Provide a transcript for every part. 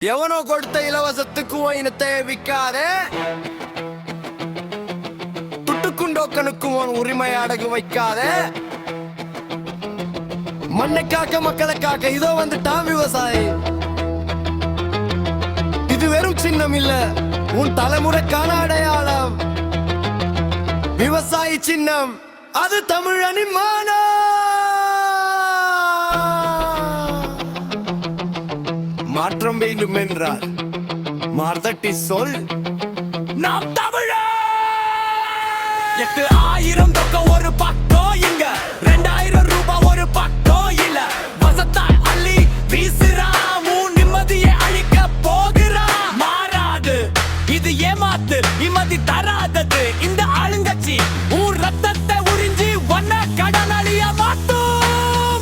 எவனோ கொடுத்த இலவசத்துக்கு இனத்தை விற்காதே, துட்டுக்குண்டோக்கனுக்கும் உரிமை அடகு வைக்காதே. மண்ணை காக்க மக்களை காக்க இதோ வந்துட்டான் விவசாயி. இது வெறும் சின்னம் இல்ல, உன் தலைமுறைக்கான அடையாளம். விவசாயி சின்னம் அது தமிழனின் மானம். மாற்றம் வேண்டும் என்றால் மார்தட்டி சொல், நாம் தமிழர். 8000 தொக்க ஒரு பக்கம் இங்க, 2000 ரூபாய் ஒரு பக்கம் இல்ல. வசத்தாய் அள்ளி வீசுறா, உன் நிம்மதியை அழிக்க போகிறா. மாறாது இது ஏமாத்து, நிம்மதி தராதது இந்த ஆளுங்கட்சி. உன் ரத்தத்தை உறிஞ்சி ஒன்ன கடனாளியா மாத்தும்.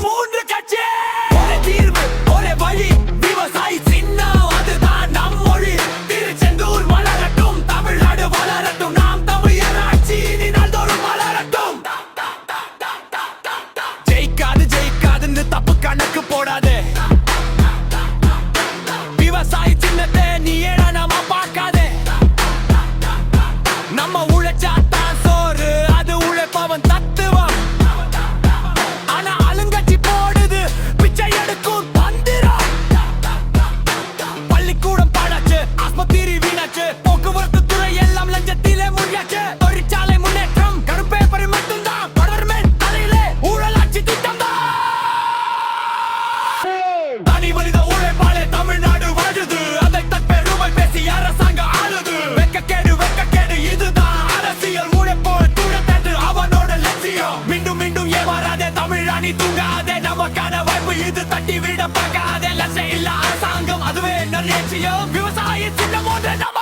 3 கட்சி, ஒரே தீர்வு ஒரே வழி, விவசாயி சின்னம் அதுதான் நம் மொழி. திருச்செந்தூர் வளரட்டும், தமிழ்நாடு வளரட்டும், நாம் தமிழர் ஆட்சி இனி நாள்தோறும் வளரட்டும். ஜெயிக்காது ஜெயிக்காதுன்னு தப்பு கணக்கு போடாதே. விவசாயி சின்னத்தை நீ ஏடா நாம பார்க்காதே. நம்ம உழைச்சாத்தான் சோறு, அது உழைப்பவன் தத்துவம். ஆனா ஆளுங்கட்சி போடுது பிச்சை எடுக்கும் தந்திரம். பள்ளிக்கூடம் பாழாச்சு, ஆஸ்பத்திரி வீணாச்சு, போக்குவரத்து துறை எல்லாம் லஞ்சத்திலே முழியாச்சு. தொழிற்சாலை முன்னேற்றம் கருப்பேப்பரை மட்டும்தான், கவர்மெண்ட் தலையிலே ஊழலாட்சி திட்டம் தான். தனி மனித உழைப்பாளே தமிழ்நாடு வாழுது, அதை தற்பெருமை பேசி அரசாங்கம் ஆளுது. வெக்கக்கேடு வெக்கக்கேடு இதுதான் அரசியல். உழைப்போர் தூரத்தன்று அவனோட லட்சியம். மீண்டும் மீண்டும் ஏமாறாதே தமிழானி, தூங்காதே, நமக்கான வாய்ப்பு இது, தட்டி விட பார்க்காதே. லட்சம் இல்ல அரசாங்கம் அதுவே என்ன லட்சியம். விவசாய சின்னம் ஒன்று நம்ம